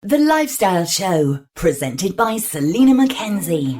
The Lifestyle Show, presented by Selina Mackenzie.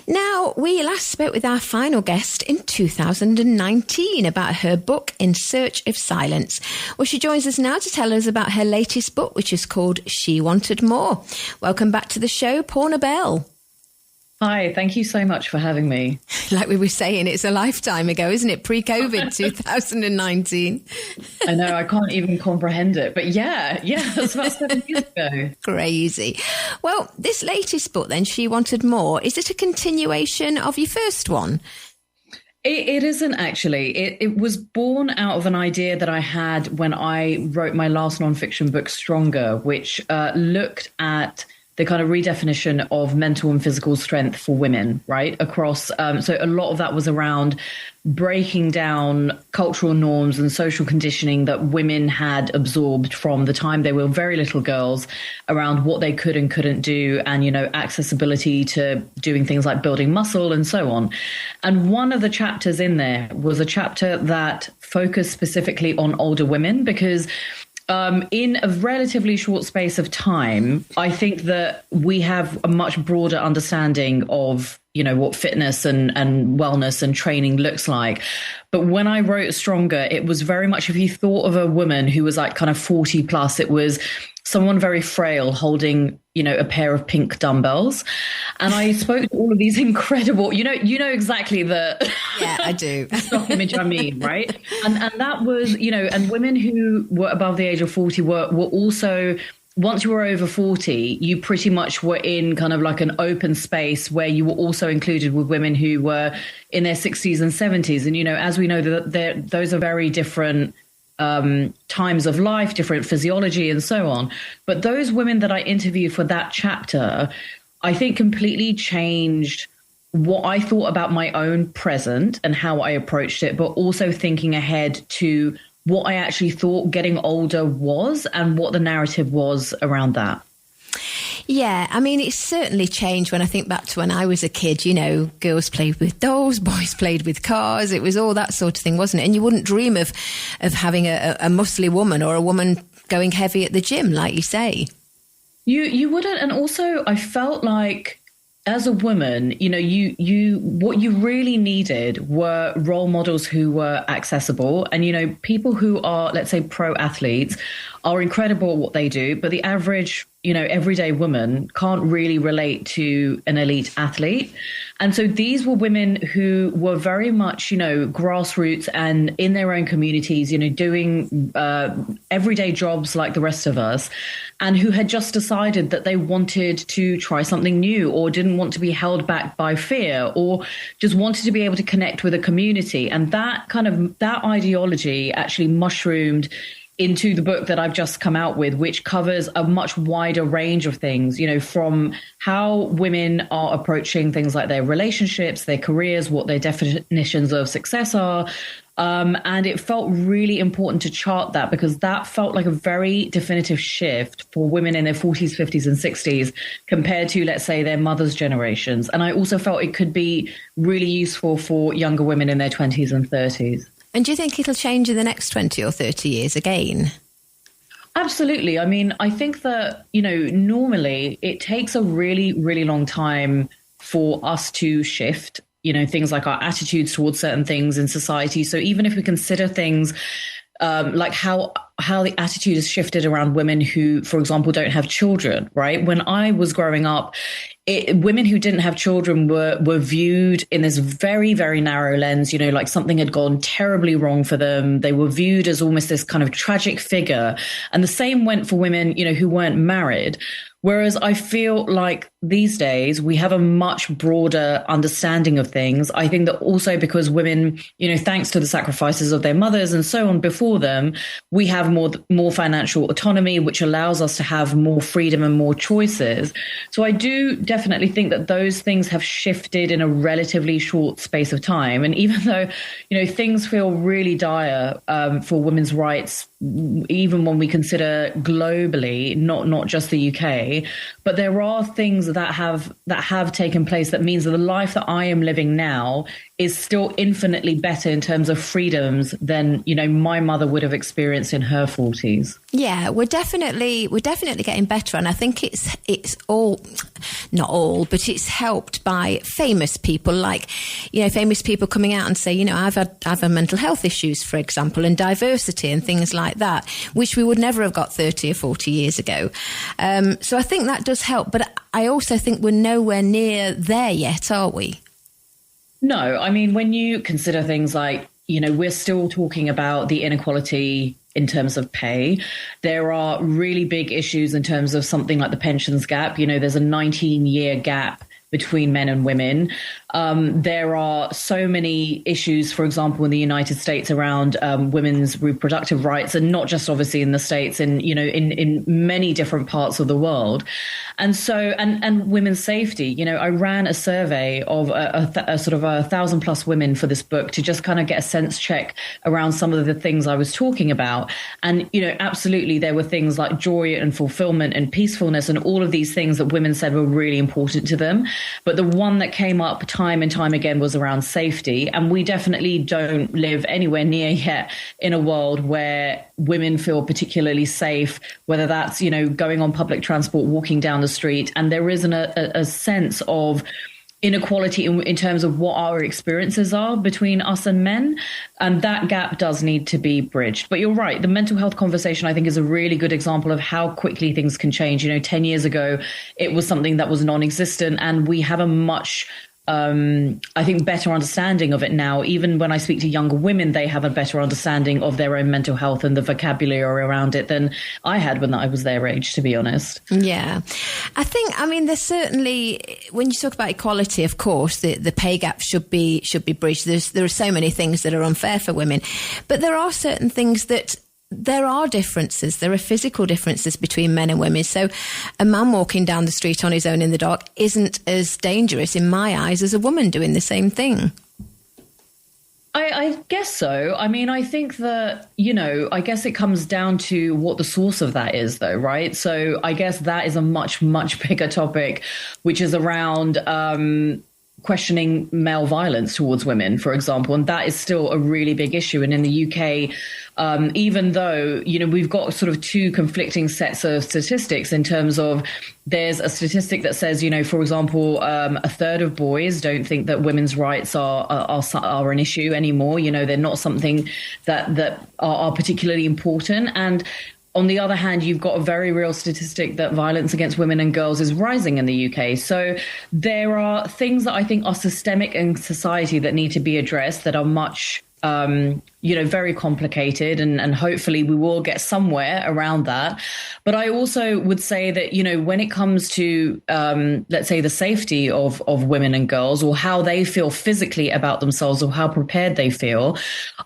Now, we last spoke with our final guest in 2019 about her book, In Search of Silence. Well, she joins us now to tell us about her latest book, which is called She Wanted More. Welcome back to the show, Poorna Bell. Hi, thank you so much for having me. Like we were saying, it's a lifetime ago, isn't it? Pre-COVID 2019. I know, I can't even comprehend it. But yeah, that's about 7 years ago. Crazy. Well, this latest book then, She Wanted More, is it a continuation of your first one? It isn't actually. It was born out of an idea that I had when I wrote my last nonfiction book, Stronger, which looked at the kind of redefinition of mental and physical strength for women, right? Across, so a lot of that was around breaking down cultural norms and social conditioning that women had absorbed from the time they were very little girls around what they could and couldn't do, and, you know, accessibility to doing things like building muscle and so on. And one of the chapters in there was a chapter that focused specifically on older women, because in a relatively short space of time, I think that we have a much broader understanding of, you know, what fitness and wellness and training looks like. But when I wrote Stronger, it was very much, if you thought of a woman who was like kind of 40 plus, it was someone very frail holding, you know, a pair of pink dumbbells. And I spoke to all of these incredible, you know exactly the yeah, I do stock image I mean, right? And that was, you know, and women who were above the age of 40 were also, once you were over 40, you pretty much were in kind of like an open space where you were also included with women who were in their 60s and 70s. And, you know, as we know, that those are very different times of life, different physiology and so on. But those women that I interviewed for that chapter, I think completely changed what I thought about my own present and how I approached it, but also thinking ahead to what I actually thought getting older was and what the narrative was around that. Yeah, I mean, it's certainly changed when I think back to when I was a kid. You know, girls played with dolls, boys played with cars. It was all that sort of thing, wasn't it? And you wouldn't dream of having a muscly woman or a woman going heavy at the gym, like you say. You wouldn't. And also, I felt like as a woman, you know, what you really needed were role models who were accessible. And, you know, people who are, let's say, pro athletes are incredible at what they do, but the average, you know, everyday woman can't really relate to an elite athlete. And so these were women who were very much, you know, grassroots and in their own communities, you know, doing everyday jobs like the rest of us, and who had just decided that they wanted to try something new, or didn't want to be held back by fear, or just wanted to be able to connect with a community. And that ideology actually mushroomed into the book that I've just come out with, which covers a much wider range of things, you know, from how women are approaching things like their relationships, their careers, what their definitions of success are. And it felt really important to chart that, because that felt like a very definitive shift for women in their 40s, 50s and 60s compared to, let's say, their mothers' generations. And I also felt it could be really useful for younger women in their 20s and 30s. And do you think it'll change in the next 20 or 30 years again? Absolutely. I mean, I think that, you know, normally it takes a really, really long time for us to shift, you know, things like our attitudes towards certain things in society. So even if we consider things like how the attitude has shifted around women who, for example, don't have children, right? When I was growing up, women who didn't have children were viewed in this very, very narrow lens, you know, like something had gone terribly wrong for them. They were viewed as almost this kind of tragic figure. And the same went for women, you know, who weren't married. Whereas I feel like these days we have a much broader understanding of things. I think that also because women, you know, thanks to the sacrifices of their mothers and so on before them, we have more financial autonomy, which allows us to have more freedom and more choices. So I do definitely think that those things have shifted in a relatively short space of time. And even though, you know, things feel really dire for women's rights even when we consider globally, not just the UK, but there are things that have taken place that means that the life that I am living now is still infinitely better in terms of freedoms than, you know, my mother would have experienced in her 40s. Yeah, we're definitely getting better, and I think it's all, not all, but it's helped by famous people, like, you know, famous people coming out and say, you know, I've had mental health issues, for example, and diversity and things like that, which we would never have got 30 or 40 years ago. So I think that does help, but I also think we're nowhere near there yet, are we? No, I mean, when you consider things like, you know, we're still talking about the inequality in terms of pay. There are really big issues in terms of something like the pensions gap. You know, there's a 19-year gap between men and women. There are so many issues, for example, in the United States around women's reproductive rights, and not just obviously in the States, and, you know, in many different parts of the world. And so, and women's safety, you know, I ran a survey of a sort of 1,000+ women for this book to just kind of get a sense check around some of the things I was talking about. And, you know, absolutely, there were things like joy and fulfillment and peacefulness and all of these things that women said were really important to them. But the one that came up time and time again was around safety. And we definitely don't live anywhere near yet in a world where women feel particularly safe, whether that's, you know, going on public transport, walking down the street. And there isn't a sense of inequality in terms of what our experiences are between us and men. And that gap does need to be bridged. But you're right. The mental health conversation, I think, is a really good example of how quickly things can change. You know, 10 years ago, it was something that was non-existent, and we have a much I think, better understanding of it now. Even when I speak to younger women, they have a better understanding of their own mental health and the vocabulary around it than I had when I was their age, to be honest. Yeah. I mean, there's certainly, when you talk about equality, of course, the pay gap should be bridged. There are so many things that are unfair for women, but there are certain things that there are differences. There are physical differences between men and women. So a man walking down the street on his own in the dark isn't as dangerous in my eyes as a woman doing the same thing. I guess so. I mean, I think that, you know, I guess it comes down to what the source of that is, though, right? So I guess that is a much, much bigger topic, which is around questioning male violence towards women, for example. And that is still a really big issue. And in the UK, even though, you know, we've got sort of two conflicting sets of statistics in terms of, there's a statistic that says, you know, for example, a third of boys don't think that women's rights are an issue anymore. You know, they're not something that are particularly important. And on the other hand, you've got a very real statistic that violence against women and girls is rising in the UK. So there are things that I think are systemic in society that need to be addressed, that are much, you know, very complicated, and hopefully we will get somewhere around that. But I also would say that, you know, when it comes to, let's say, the safety of women and girls, or how they feel physically about themselves, or how prepared they feel,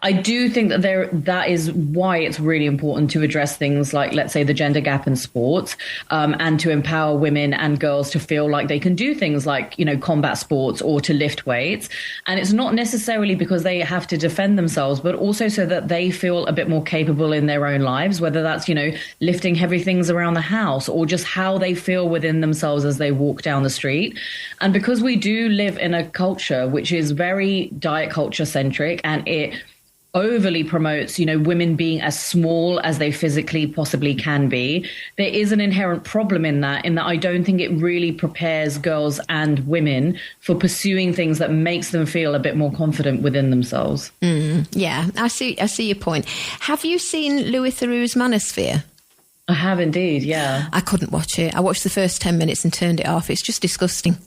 I do think that that is why it's really important to address things like, let's say, the gender gap in sports, and to empower women and girls to feel like they can do things like, you know, combat sports or to lift weights. And it's not necessarily because they have to defend themselves, but also so that they feel a bit more capable in their own lives, whether that's, you know, lifting heavy things around the house, or just how they feel within themselves as they walk down the street. And because we do live in a culture which is very diet culture centric, and it overly promotes, you know, women being as small as they physically possibly can be, there is an inherent problem in that I don't think it really prepares girls and women for pursuing things that makes them feel a bit more confident within themselves. Yeah, I see your point. Have you seen Louis Theroux's Manosphere? I have indeed, yeah. I couldn't watch it. I watched the first 10 minutes and turned it off. It's just disgusting.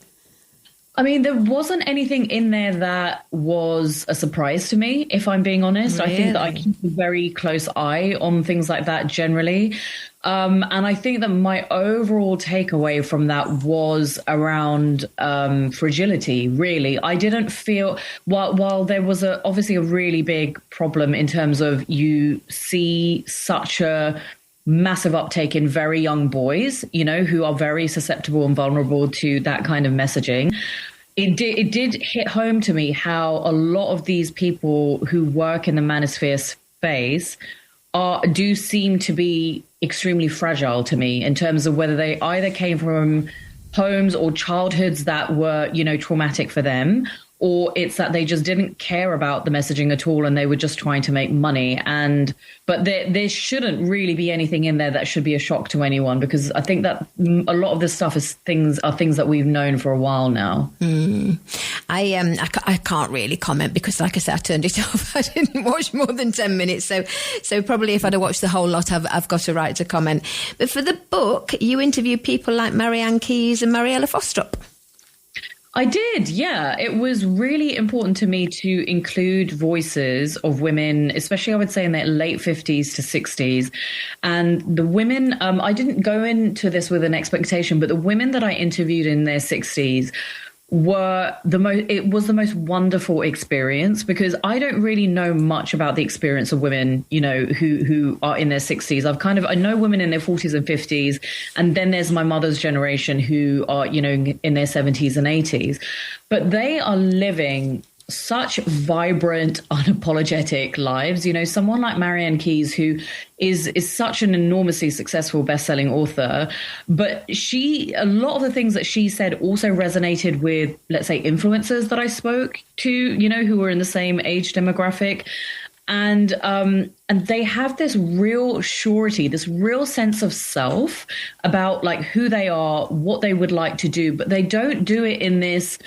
I mean, there wasn't anything in there that was a surprise to me, if I'm being honest. Really? I think that I keep a very close eye on things like that generally. And I think that my overall takeaway from that was around fragility, really. I didn't feel, while there was obviously a really big problem in terms of, you see such a massive uptake in very young boys, you know, who are very susceptible and vulnerable to that kind of messaging. It did hit home to me how a lot of these people who work in the manosphere space do seem to be extremely fragile to me in terms of whether they either came from homes or childhoods that were, traumatic for them, or it's that they just didn't care about the messaging at all and they were just trying to make money. But there shouldn't really be anything in there that should be a shock to anyone, because I think that a lot of this stuff is things that we've known for a while now. I can't really comment because, like I said, I turned it off. I didn't watch more than 10 minutes. So probably if I'd have watched the whole lot, I've got a right to comment. But for the book, you interviewed people like Marianne Keyes and Mariella Frostrup. I did, yeah. It was really important to me to include voices of women, especially I would say in their late 50s to 60s. And the women, I didn't go into this with an expectation, but the women that I interviewed in their 60s it was the most wonderful experience, because I don't really know much about the experience of women, who are in their 60s. I know women in their 40s and 50s, and then there's my mother's generation who are, in their 70s and 80s, but they are living such vibrant, unapologetic lives. Someone like Marianne Keyes, who is such an enormously successful best-selling author, but a lot of the things that she said also resonated with, let's say, influencers that I spoke to, who were in the same age demographic. And they have this real surety, this real sense of self about like who they are, what they would like to do, but they don't do it in this.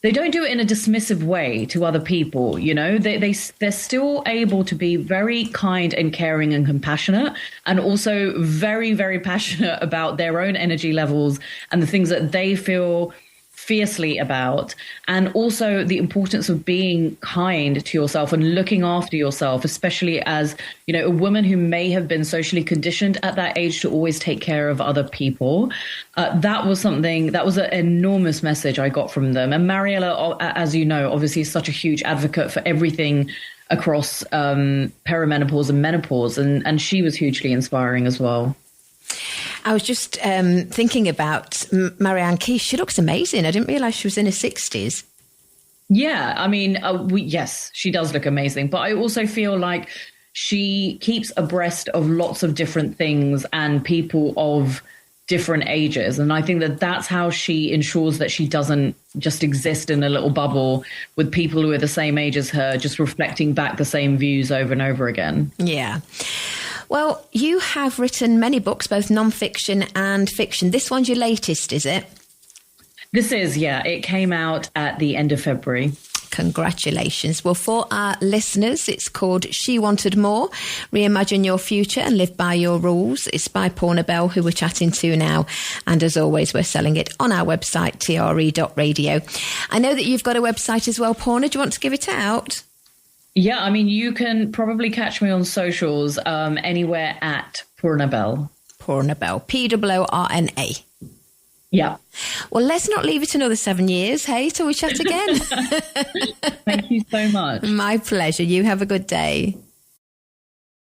They don't do it in a dismissive way to other people, they're still able to be very kind and caring and compassionate, and also very, very passionate about their own energy levels and the things that they feel fiercely about, and also the importance of being kind to yourself and looking after yourself, especially as, a woman who may have been socially conditioned at that age to always take care of other people. That was an enormous message I got from them. And Mariella, as you know, obviously is such a huge advocate for everything across perimenopause and menopause, and she was hugely inspiring as well. I was just thinking about Marianne Keyes. She looks amazing. I didn't realise she was in her 60s. Yeah, I mean, yes, she does look amazing. But I also feel like she keeps abreast of lots of different things and people of different ages. And I think that that's how she ensures that she doesn't just exist in a little bubble with people who are the same age as her, just reflecting back the same views over and over again. Yeah. Well, you have written many books, both non-fiction and fiction. This one's your latest, is it? This is, yeah. It came out at the end of February. Congratulations. Well, for our listeners, it's called She Wanted More, Reimagine Your Future and Live by Your Rules. It's by Poorna Bell, who we're chatting to now. And as always, we're selling it on our website, TRE.radio. I know that you've got a website as well, Poorna. Do you want to give it out? Yeah, I mean, you can probably catch me on socials anywhere at Poorna Bell. Poorna Bell, P-O-O-R-N-A. Yeah. Well, let's not leave it another 7 years, hey, till we chat again. Thank you so much. My pleasure. You have a good day.